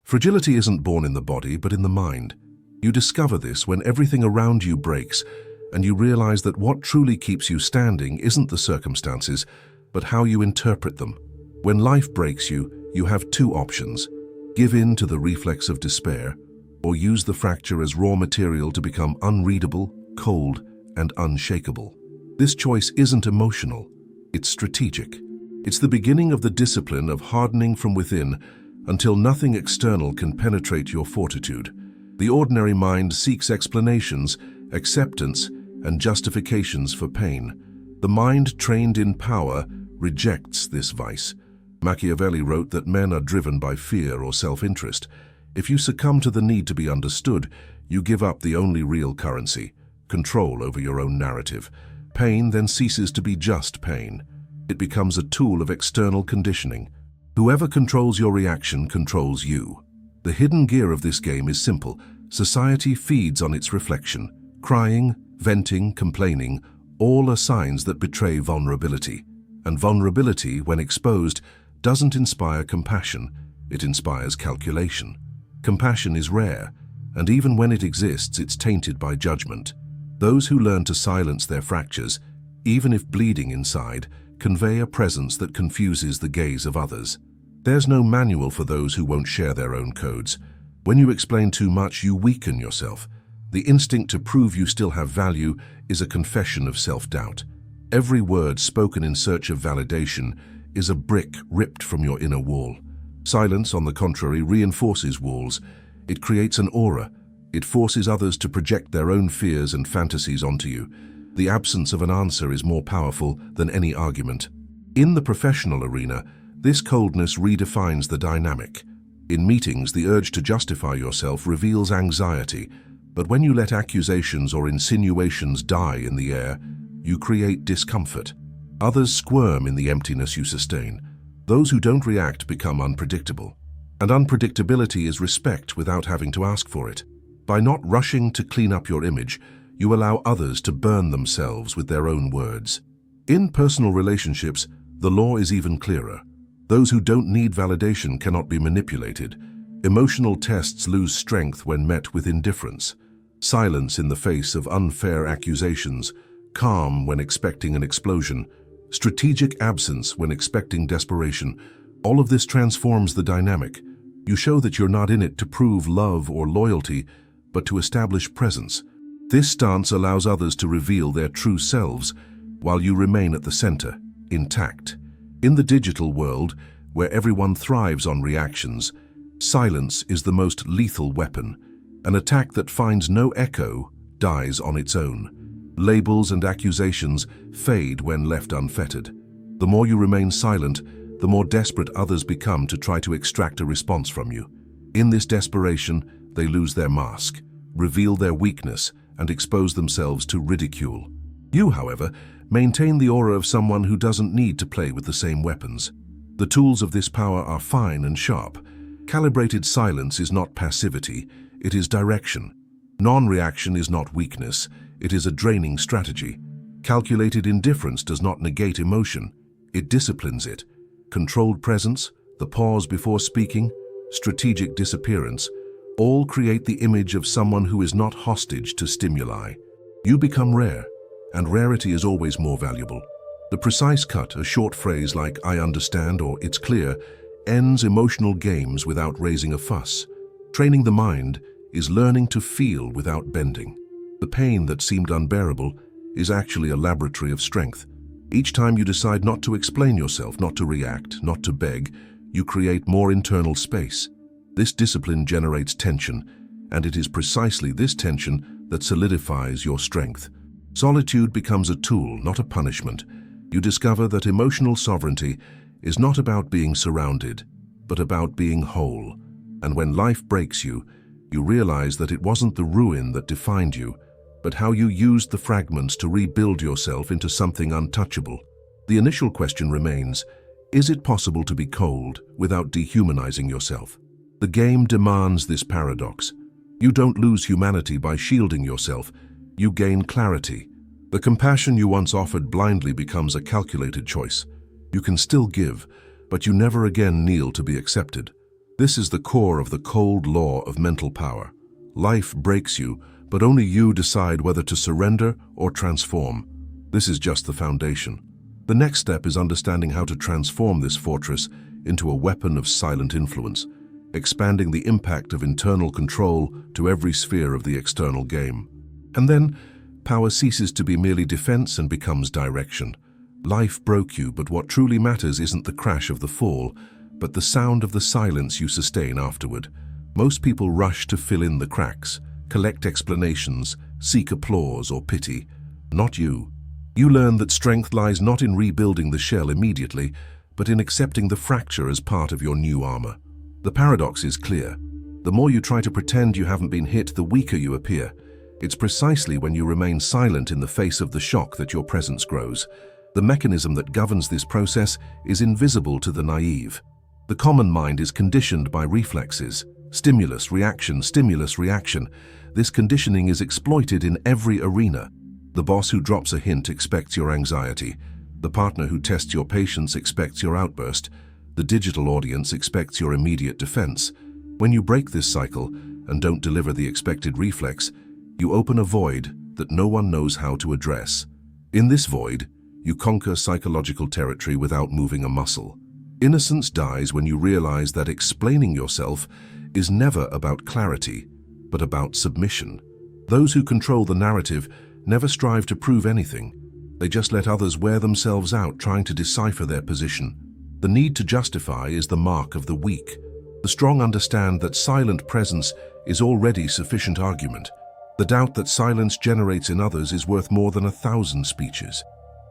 Fragility isn't born in the body, but in the mind. You discover this when everything around you breaks, and you realize that what truly keeps you standing isn't the circumstances, but how you interpret them. When life breaks you, you have two options: give in to the reflex of despair, or use the fracture as raw material to become unreadable, cold, and unshakable. This choice isn't emotional, it's strategic. It's the beginning of the discipline of hardening from within until nothing external can penetrate your fortitude. The ordinary mind seeks explanations, acceptance, and justifications for pain. The mind trained in power rejects this vice. Machiavelli wrote that men are driven by fear or self-interest. If you succumb to the need to be understood, you give up the only real currency, control over your own narrative. Pain then ceases to be just pain. It becomes a tool of external conditioning. Whoever controls your reaction controls you. The hidden gear of this game is simple. Society feeds on its reflection. Crying, venting, complaining, all are signs that betray vulnerability. And vulnerability, when exposed, doesn't inspire compassion, it inspires calculation. Compassion is rare, and even when it exists, it's tainted by judgment. Those who learn to silence their fractures, even if bleeding inside, convey a presence that confuses the gaze of others. There's no manual for those who won't share their own codes. When you explain too much, you weaken yourself. The instinct to prove you still have value is a confession of self-doubt. Every word spoken in search of validation is a brick ripped from your inner wall. Silence, on the contrary, reinforces walls. It creates an aura. It forces others to project their own fears and fantasies onto you. The absence of an answer is more powerful than any argument. In the professional arena, this coldness redefines the dynamic. In meetings, the urge to justify yourself reveals anxiety, but when you let accusations or insinuations die in the air, you create discomfort. Others squirm in the emptiness you sustain. Those who don't react become unpredictable. And unpredictability is respect without having to ask for it. By not rushing to clean up your image, you allow others to burn themselves with their own words. In personal relationships, the law is even clearer. Those who don't need validation cannot be manipulated. Emotional tests lose strength when met with indifference. Silence in the face of unfair accusations, calm when expecting an explosion, strategic absence when expecting desperation. All of this transforms the dynamic. You show that you're not in it to prove love or loyalty, but to establish presence. This stance allows others to reveal their true selves, while you remain at the center, intact. In the digital world, where everyone thrives on reactions, silence is the most lethal weapon. An attack that finds no echo dies on its own. Labels and accusations fade when left unfettered. The more you remain silent, the more desperate others become to try to extract a response from you. In this desperation, they lose their mask, reveal their weakness, and expose themselves to ridicule. You, however, maintain the aura of someone who doesn't need to play with the same weapons. The tools of this power are fine and sharp. Calibrated silence is not passivity, it is direction. Non-reaction is not weakness, it is a draining strategy. Calculated indifference does not negate emotion, it disciplines it. Controlled presence, the pause before speaking, strategic disappearance, all create the image of someone who is not hostage to stimuli. You become rare, and rarity is always more valuable. The precise cut, a short phrase like "I understand" or "it's clear," ends emotional games without raising a fuss. Training the mind is learning to feel without bending. The pain that seemed unbearable is actually a laboratory of strength. Each time you decide not to explain yourself, not to react, not to beg, you create more internal space. This discipline generates tension, and it is precisely this tension that solidifies your strength. Solitude becomes a tool, not a punishment. You discover that emotional sovereignty is not about being surrounded, but about being whole. And when life breaks you, you realize that it wasn't the ruin that defined you, but how you used the fragments to rebuild yourself into something untouchable. The initial question remains, is it possible to be cold without dehumanizing yourself? The game demands this paradox. You don't lose humanity by shielding yourself, you gain clarity. The compassion you once offered blindly becomes a calculated choice. You can still give, but you never again kneel to be accepted. This is the core of the cold law of mental power. Life breaks you, but only you decide whether to surrender or transform. This is just the foundation. The next step is understanding how to transform this fortress into a weapon of silent influence, expanding the impact of internal control to every sphere of the external game. And then, power ceases to be merely defense and becomes direction. Life broke you, but what truly matters isn't the crash of the fall, but the sound of the silence you sustain afterward. Most people rush to fill in the cracks, collect explanations, seek applause or pity. Not you. You learn that strength lies not in rebuilding the shell immediately, but in accepting the fracture as part of your new armor. The paradox is clear. The more you try to pretend you haven't been hit, the weaker you appear. It's precisely when you remain silent in the face of the shock that your presence grows. The mechanism that governs this process is invisible to the naive. The common mind is conditioned by reflexes. Stimulus, reaction, stimulus, reaction. This conditioning is exploited in every arena. The boss who drops a hint expects your anxiety. The partner who tests your patience expects your outburst. The digital audience expects your immediate defense. When you break this cycle and don't deliver the expected reflex, you open a void that no one knows how to address. In this void, you conquer psychological territory without moving a muscle. Innocence dies when you realize that explaining yourself is never about clarity, but about submission. Those who control the narrative never strive to prove anything. They just let others wear themselves out trying to decipher their position. The need to justify is the mark of the weak. The strong understand that silent presence is already sufficient argument. The doubt that silence generates in others is worth more than 1,000 speeches.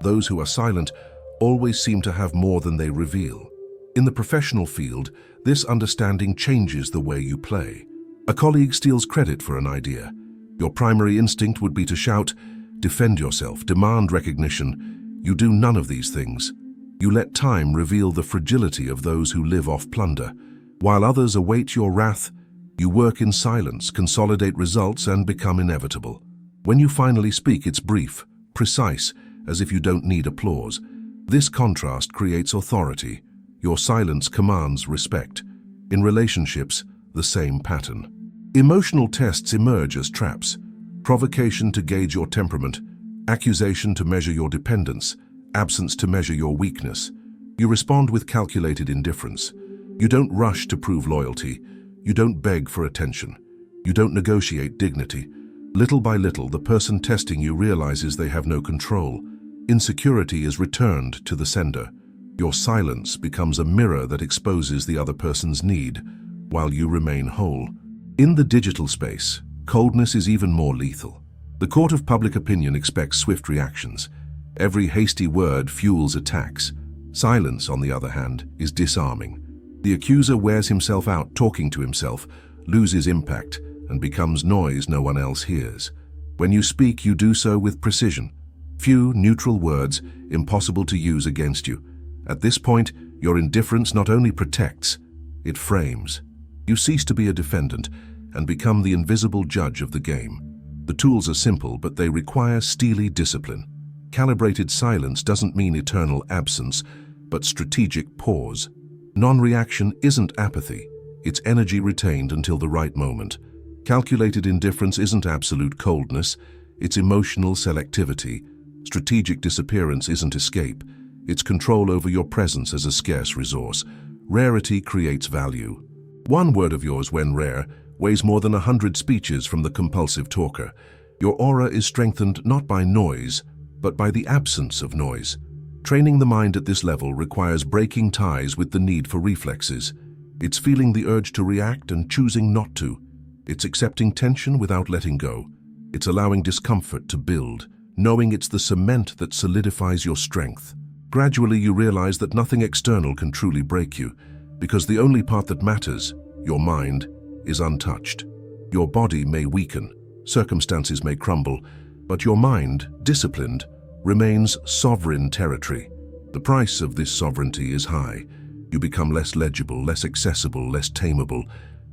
Those who are silent always seem to have more than they reveal. In the professional field, this understanding changes the way you play. A colleague steals credit for an idea. Your primary instinct would be to shout, defend yourself, demand recognition. You do none of these things. You let time reveal the fragility of those who live off plunder. While others await your wrath, you work in silence, consolidate results, and become inevitable. When you finally speak, it's brief, precise, as if you don't need applause. This contrast creates authority. Your silence commands respect. In relationships, the same pattern. Emotional tests emerge as traps. Provocation to gauge your temperament, accusation to measure your dependence, absence to measure your weakness. You respond with calculated indifference. You don't rush to prove loyalty. You don't beg for attention. You don't negotiate dignity. Little by little, the person testing you realizes they have no control. Insecurity is returned to the sender. Your silence becomes a mirror that exposes the other person's need, while you remain whole. In the digital space, coldness is even more lethal. The court of public opinion expects swift reactions. Every hasty word fuels attacks. Silence, on the other hand, is disarming. The accuser wears himself out talking to himself, loses impact, and becomes noise no one else hears. When you speak, you do so with precision. Few, neutral words, impossible to use against you. At this point, your indifference not only protects, it frames. You cease to be a defendant and become the invisible judge of the game. The tools are simple, but they require steely discipline. Calibrated silence doesn't mean eternal absence, but strategic pause. Non-reaction isn't apathy. It's energy retained until the right moment. Calculated indifference isn't absolute coldness. It's emotional selectivity. Strategic disappearance isn't escape. It's control over your presence as a scarce resource. Rarity creates value. One word of yours, when rare, weighs more than 100 speeches from the compulsive talker. Your aura is strengthened not by noise, but by the absence of noise. Training the mind at this level requires breaking ties with the need for reflexes. It's feeling the urge to react and choosing not to. It's accepting tension without letting go. It's allowing discomfort to build, knowing it's the cement that solidifies your strength. Gradually, you realize that nothing external can truly break you, because the only part that matters, your mind, is untouched. Your body may weaken, circumstances may crumble, but your mind, disciplined, remains sovereign territory. The price of this sovereignty is high. You become less legible, less accessible, less tameable.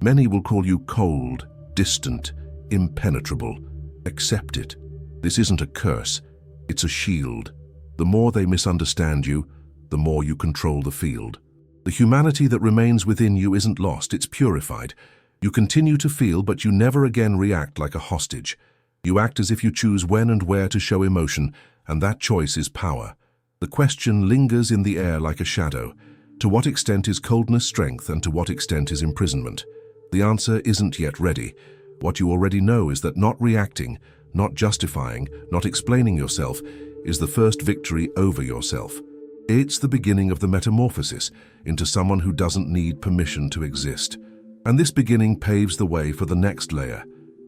Many will call you cold, distant, impenetrable. Accept it. This isn't a curse, it's a shield. The more they misunderstand you, the more you control the field. The humanity that remains within you isn't lost, it's purified. You continue to feel, but you never again react like a hostage. You act as if you choose when and where to show emotion, and that choice is power. The question lingers in the air like a shadow. To what extent is coldness strength, and to what extent is imprisonment? The answer isn't yet ready. What you already know is that not reacting, not justifying, not explaining yourself is the first victory over yourself. It's the beginning of the metamorphosis into someone who doesn't need permission to exist. And this beginning paves the way for the next layer,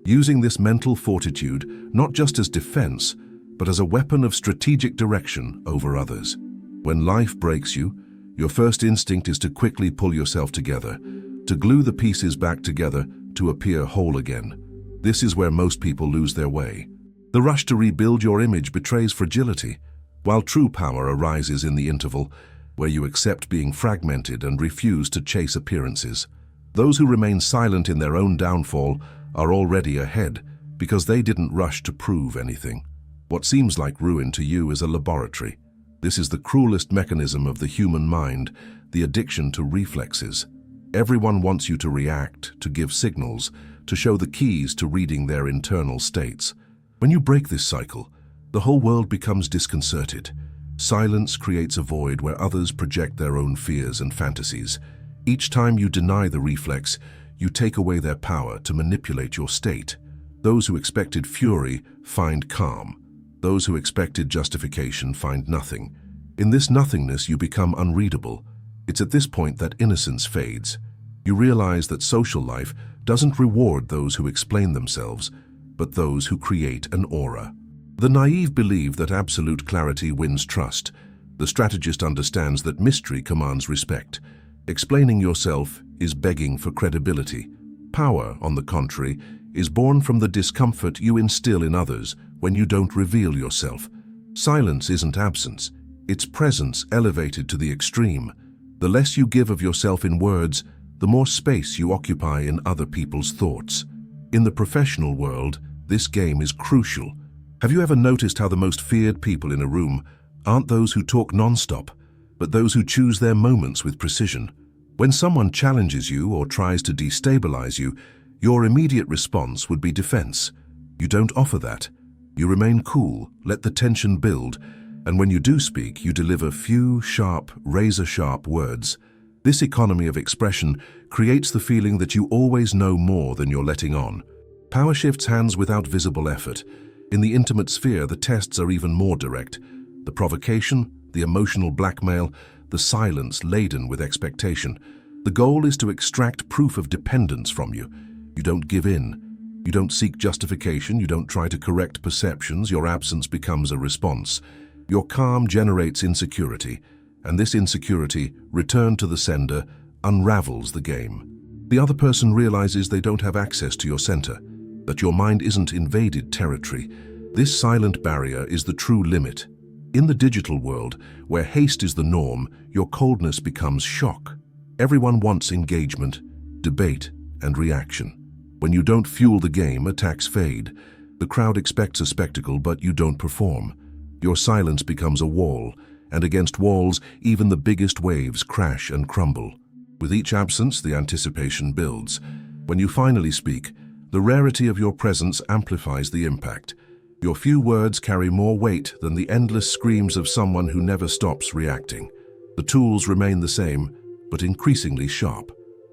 using this mental fortitude not just as defense, but as a weapon of strategic direction over others. When life breaks you, your first instinct is to quickly pull yourself together, to glue the pieces back together to appear whole again. This is where most people lose their way. The rush to rebuild your image betrays fragility, while true power arises in the interval, where you accept being fragmented and refuse to chase appearances. Those who remain silent in their own downfall are already ahead, because they didn't rush to prove anything. What seems like ruin to you is a laboratory. This is the cruelest mechanism of the human mind, the addiction to reflexes. Everyone wants you to react, to give signals, to show the keys to reading their internal states. When you break this cycle, the whole world becomes disconcerted. Silence creates a void where others project their own fears and fantasies. Each time you deny the reflex, you take away their power to manipulate your state. Those who expected fury find calm. Those who expected justification find nothing. In this nothingness, you become unreadable. It's at this point that innocence fades. You realize that social life doesn't reward those who explain themselves, but those who create an aura. The naive believe that absolute clarity wins trust. The strategist understands that mystery commands respect. Explaining yourself is begging for credibility. Power, on the contrary, is born from the discomfort you instill in others when you don't reveal yourself. Silence isn't absence, it's presence elevated to the extreme. The less you give of yourself in words, the more space you occupy in other people's thoughts. In the professional world, this game is crucial. Have you ever noticed how the most feared people in a room aren't those who talk non-stop, but those who choose their moments with precision? When someone challenges you or tries to destabilize you, your immediate response would be defense. You don't offer that. You remain cool, let the tension build, and when you do speak, you deliver few, sharp, razor-sharp words. This economy of expression creates the feeling that you always know more than you're letting on. Power shifts hands without visible effort. In the intimate sphere, the tests are even more direct. The provocation, the emotional blackmail, the silence laden with expectation. The goal is to extract proof of dependence from you. You don't give in. You don't seek justification. You don't try to correct perceptions. Your absence becomes a response. Your calm generates insecurity, and this insecurity, returned to the sender, unravels the game. The other person realizes they don't have access to your center, that your mind isn't invaded territory. This silent barrier is the true limit. In the digital world, where haste is the norm, your coldness becomes shock. Everyone wants engagement, debate, and reaction. When you don't fuel the game, attacks fade. The crowd expects a spectacle, but you don't perform. Your silence becomes a wall, and against walls, even the biggest waves crash and crumble. With each absence, the anticipation builds. When you finally speak, the rarity of your presence amplifies the impact. Your few words carry more weight than the endless screams of someone who never stops reacting. The tools remain the same, but increasingly sharp.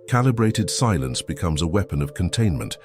Calibrated silence becomes a weapon of containment.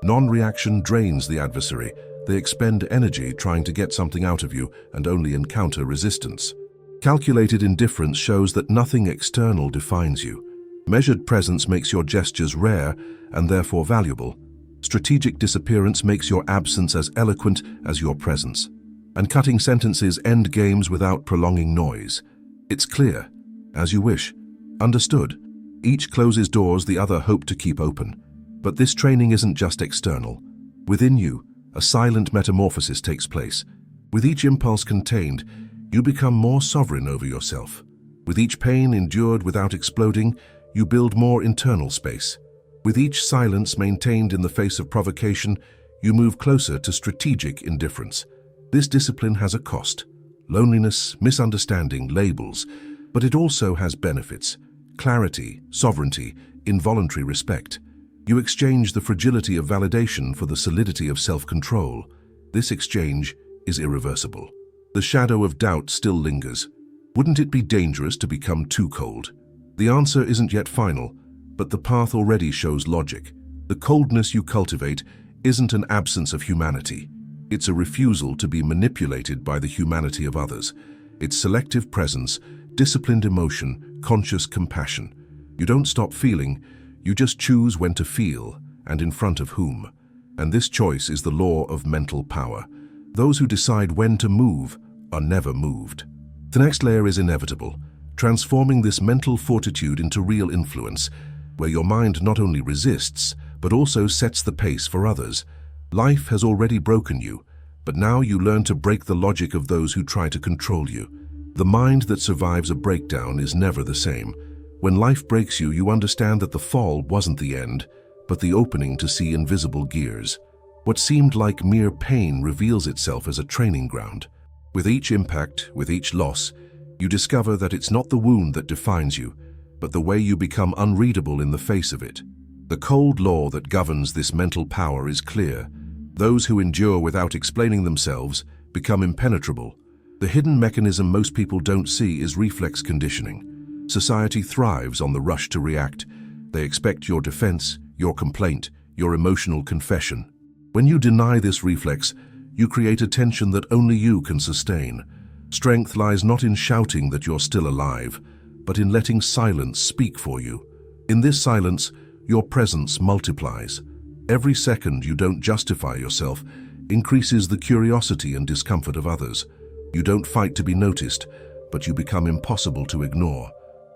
Non-reaction drains the adversary. They expend energy trying to get something out of you and only encounter resistance. Calculated indifference shows that nothing external defines you. Measured presence makes your gestures rare and therefore valuable. Strategic disappearance makes your absence as eloquent as your presence. And cutting sentences end games without prolonging noise. It's clear, as you wish, understood. Each closes doors the other hope to keep open. But this training isn't just external. Within you, a silent metamorphosis takes place. With each impulse contained, you become more sovereign over yourself. With each pain endured without exploding, you build more internal space. With each silence maintained in the face of provocation, you move closer to strategic indifference. This discipline has a cost: loneliness, misunderstanding, labels, but it also has benefits: clarity, sovereignty, involuntary respect. You exchange the fragility of validation for the solidity of self-control. This exchange is irreversible. The shadow of doubt still lingers. Wouldn't it be dangerous to become too cold? The answer isn't yet final, but the path already shows logic. The coldness you cultivate isn't an absence of humanity. It's a refusal to be manipulated by the humanity of others. It's selective presence, disciplined emotion, conscious compassion. You don't stop feeling, you just choose when to feel, and in front of whom. And this choice is the law of mental power. Those who decide when to move are never moved. The next layer is inevitable, transforming this mental fortitude into real influence, where your mind not only resists, but also sets the pace for others. Life has already broken you, but now you learn to break the logic of those who try to control you. The mind that survives a breakdown is never the same. When life breaks you, you understand that the fall wasn't the end, but the opening to see invisible gears. What seemed like mere pain reveals itself as a training ground. With each impact, with each loss, you discover that it's not the wound that defines you, but the way you become unreadable in the face of it. The cold law that governs this mental power is clear. Those who endure without explaining themselves become impenetrable. The hidden mechanism most people don't see is reflex conditioning. Society thrives on the rush to react. They expect your defense, your complaint, your emotional confession. When you deny this reflex, you create a tension that only you can sustain. Strength lies not in shouting that you're still alive, but in letting silence speak for you. In this silence, your presence multiplies. Every second you don't justify yourself increases the curiosity and discomfort of others. You don't fight to be noticed, but you become impossible to ignore.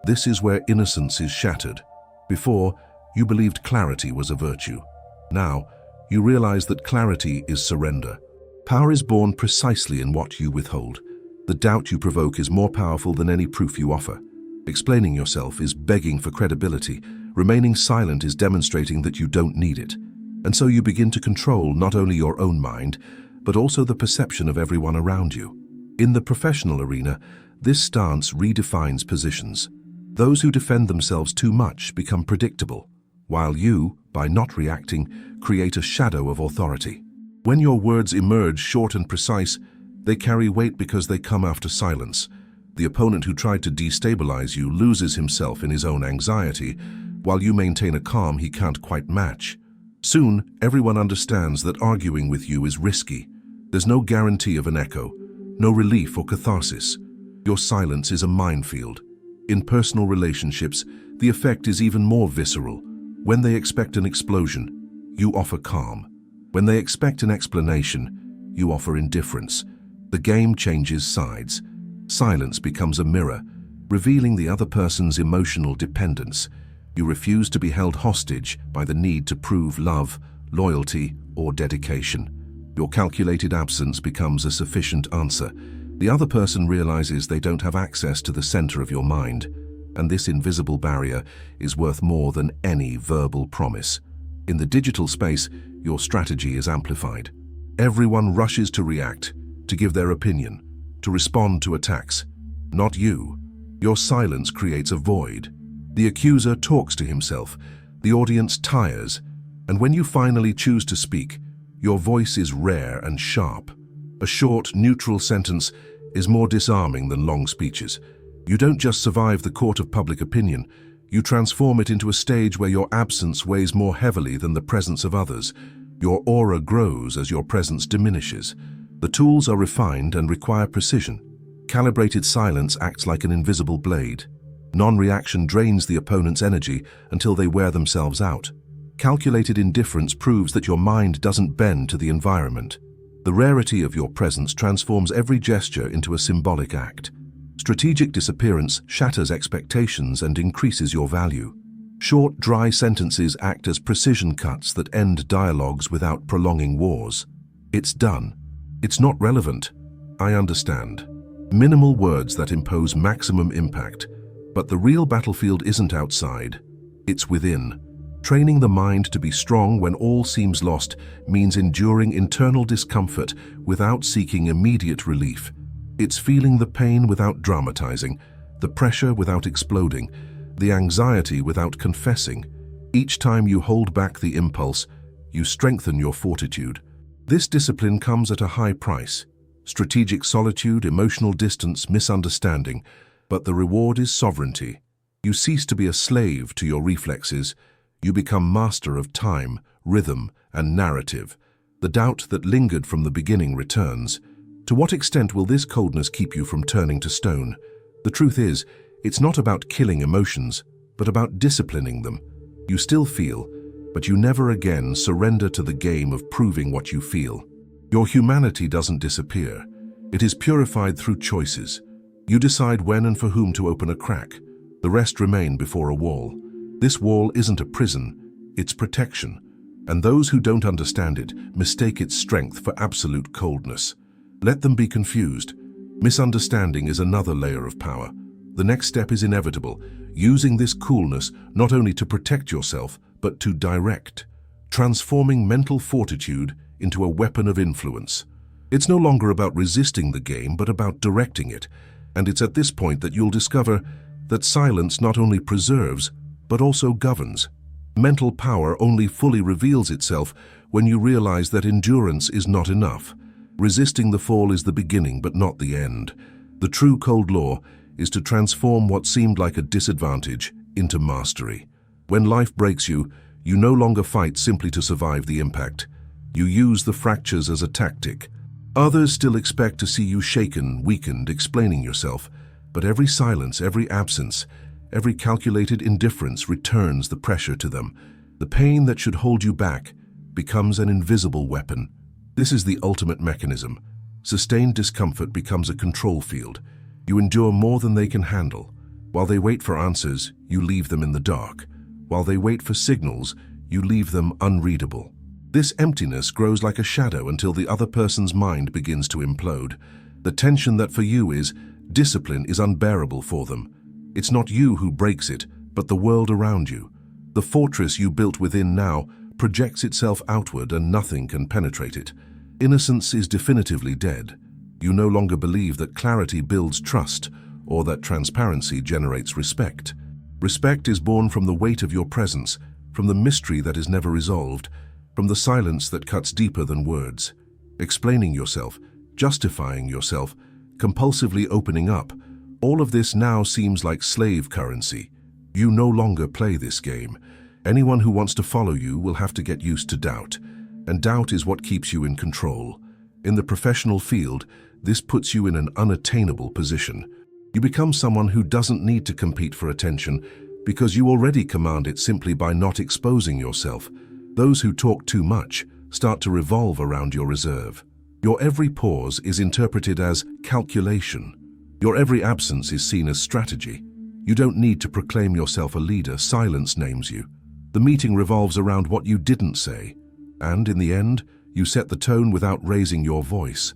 This is where innocence is shattered. Before, you believed clarity was a virtue. Now, you realize that clarity is surrender. Power is born precisely in what you withhold. The doubt you provoke is more powerful than any proof you offer. Explaining yourself is begging for credibility. Remaining silent is demonstrating that you don't need it. And so you begin to control not only your own mind, but also the perception of everyone around you. In the professional arena, this stance redefines positions. Those who defend themselves too much become predictable, while you, by not reacting, create a shadow of authority. When your words emerge short and precise, they carry weight because they come after silence. The opponent who tried to destabilize you loses himself in his own anxiety, while you maintain a calm he can't quite match. Soon, everyone understands that arguing with you is risky. There's no guarantee of an echo, no relief or catharsis. Your silence is a minefield. In personal relationships, the effect is even more visceral. When they expect an explosion, you offer calm. When they expect an explanation, you offer indifference. The game changes sides. Silence becomes a mirror, revealing the other person's emotional dependence. You refuse to be held hostage by the need to prove love, loyalty, or dedication. Your calculated absence becomes a sufficient answer. The other person realizes they don't have access to the center of your mind, and this invisible barrier is worth more than any verbal promise. In the digital space, your strategy is amplified. Everyone rushes to react, to give their opinion, to respond to attacks. Not you. Your silence creates a void. The accuser talks to himself, the audience tires, and when you finally choose to speak, your voice is rare and sharp. A short, neutral sentence is more disarming than long speeches. You don't just survive the court of public opinion, you transform it into a stage where your absence weighs more heavily than the presence of others. Your aura grows as your presence diminishes. The tools are refined and require precision. Calibrated silence acts like an invisible blade. Non-reaction drains the opponent's energy until they wear themselves out. Calculated indifference proves that your mind doesn't bend to the environment. The rarity of your presence transforms every gesture into a symbolic act. Strategic disappearance shatters expectations and increases your value. Short, dry sentences act as precision cuts that end dialogues without prolonging wars. It's done. It's not relevant. I understand. Minimal words that impose maximum impact. But the real battlefield isn't outside. It's within. Training the mind to be strong when all seems lost means enduring internal discomfort without seeking immediate relief. It's feeling the pain without dramatizing, the pressure without exploding, the anxiety without confessing. Each time you hold back the impulse, you strengthen your fortitude. This discipline comes at a high price. Strategic solitude, emotional distance, misunderstanding, but the reward is sovereignty. You cease to be a slave to your reflexes. You become master of time, rhythm, and narrative. The doubt that lingered from the beginning returns. To what extent will this coldness keep you from turning to stone? The truth is, it's not about killing emotions, but about disciplining them. You still feel, but you never again surrender to the game of proving what you feel. Your humanity doesn't disappear. It is purified through choices. You decide when and for whom to open a crack. The rest remain before a wall. This wall isn't a prison, it's protection. And those who don't understand it mistake its strength for absolute coldness. Let them be confused. Misunderstanding is another layer of power. The next step is inevitable, using this coolness not only to protect yourself, but to direct, transforming mental fortitude into a weapon of influence. It's no longer about resisting the game, but about directing it. And it's at this point that you'll discover that silence not only preserves, but also governs. Mental power only fully reveals itself when you realize that endurance is not enough. Resisting the fall is the beginning, but not the end. The true cold law is to transform what seemed like a disadvantage into mastery. When life breaks you, you no longer fight simply to survive the impact. You use the fractures as a tactic. Others still expect to see you shaken, weakened, explaining yourself, but every silence, every absence, every calculated indifference returns the pressure to them. The pain that should hold you back becomes an invisible weapon. This is the ultimate mechanism. Sustained discomfort becomes a control field. You endure more than they can handle. While they wait for answers, you leave them in the dark. While they wait for signals, you leave them unreadable. This emptiness grows like a shadow until the other person's mind begins to implode. The tension that for you is discipline is unbearable for them. It's not you who breaks it, but the world around you. The fortress you built within now projects itself outward and nothing can penetrate it. Innocence is definitively dead. You no longer believe that clarity builds trust or that transparency generates respect. Respect is born from the weight of your presence, from the mystery that is never resolved, from the silence that cuts deeper than words. Explaining yourself, justifying yourself, compulsively opening up, all of this now seems like slave currency. You no longer play this game. Anyone who wants to follow you will have to get used to doubt, and doubt is what keeps you in control. In the professional field, this puts you in an unattainable position. You become someone who doesn't need to compete for attention because you already command it simply by not exposing yourself. Those who talk too much start to revolve around your reserve. Your every pause is interpreted as calculation. Your every absence is seen as strategy. You don't need to proclaim yourself a leader. Silence names you. The meeting revolves around what you didn't say, and in the end, you set the tone without raising your voice.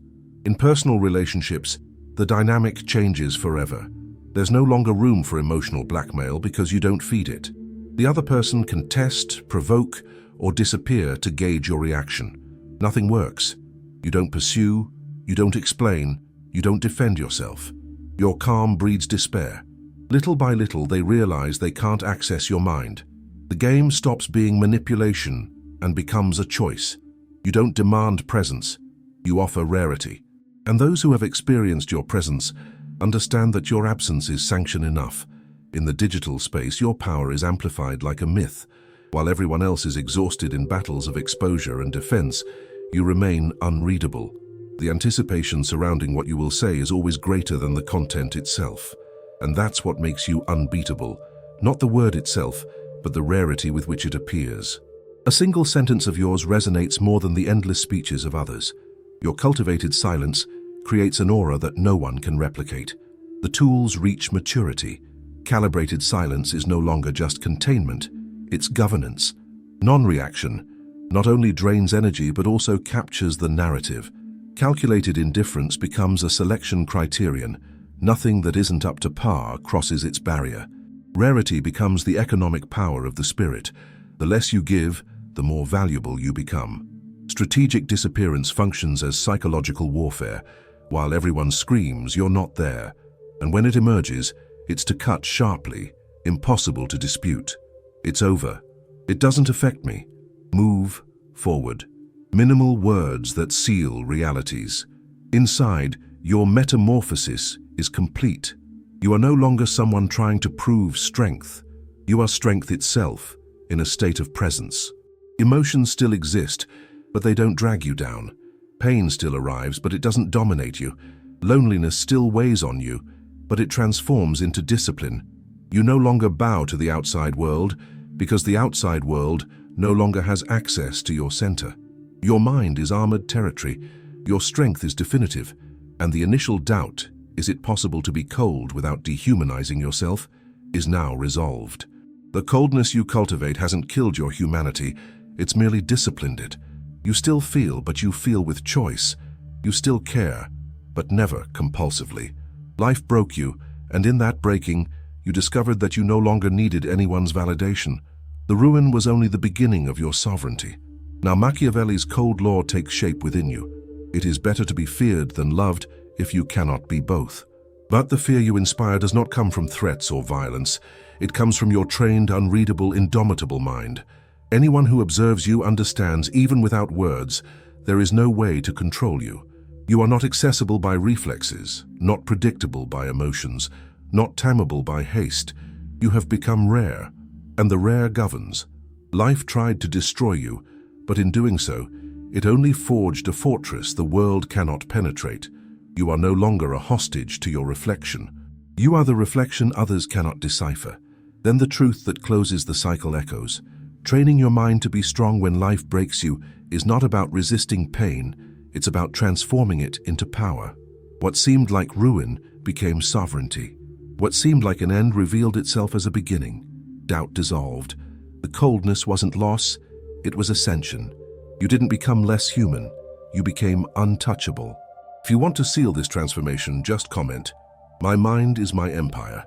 In personal relationships, the dynamic changes forever. There's no longer room for emotional blackmail because you don't feed it. The other person can test, provoke, or disappear to gauge your reaction. Nothing works. You don't pursue, you don't explain, you don't defend yourself. Your calm breeds despair. Little by little, they realize they can't access your mind. The game stops being manipulation and becomes a choice. You don't demand presence, you offer rarity. And those who have experienced your presence understand that your absence is sanction enough. In the digital space, your power is amplified like a myth. While everyone else is exhausted in battles of exposure and defense, you remain unreadable. The anticipation surrounding what you will say is always greater than the content itself. And that's what makes you unbeatable. Not the word itself, but the rarity with which it appears. A single sentence of yours resonates more than the endless speeches of others. Your cultivated silence creates an aura that no one can replicate. The tools reach maturity. Calibrated silence is no longer just containment, it's governance. Non-reaction not only drains energy but also captures the narrative. Calculated indifference becomes a selection criterion. Nothing that isn't up to par crosses its barrier. Rarity becomes the economic power of the spirit. The less you give, the more valuable you become. Strategic disappearance functions as psychological warfare. While everyone screams, you're not there. And when it emerges, it's to cut sharply. impossible to dispute. It's over. It doesn't affect me. Move forward. Minimal words that seal realities. Inside, your metamorphosis is complete. You are no longer someone trying to prove strength. You are strength itself, in a state of presence. Emotions still exist, but they don't drag you down. Pain still arrives, but it doesn't dominate you. Loneliness still weighs on you, but it transforms into discipline. You no longer bow to the outside world, because the outside world no longer has access to your center. Your mind is armored territory, your strength is definitive, and the initial doubt, is it possible to be cold without dehumanizing yourself, is now resolved. The coldness you cultivate hasn't killed your humanity, it's merely disciplined it. You still feel, but you feel with choice. You still care, but never compulsively. Life broke you, and in that breaking, you discovered that you no longer needed anyone's validation. The ruin was only the beginning of your sovereignty. Now Machiavelli's cold law takes shape within you. It is better to be feared than loved if you cannot be both. But the fear you inspire does not come from threats or violence. It comes from your trained, unreadable, indomitable mind. Anyone who observes you understands, even without words, there is no way to control you. You are not accessible by reflexes, not predictable by emotions, not tameable by haste. You have become rare, and the rare governs. Life tried to destroy you, but in doing so, it only forged a fortress the world cannot penetrate. You are no longer a hostage to your reflection. You are the reflection others cannot decipher. Then the truth that closes the cycle echoes. Training your mind to be strong when life breaks you is not about resisting pain, it's about transforming it into power. What seemed like ruin became sovereignty. What seemed like an end revealed itself as a beginning. Doubt dissolved. The coldness wasn't loss, it was ascension. You didn't become less human, you became untouchable. If you want to seal this transformation, just comment, "My mind is my empire."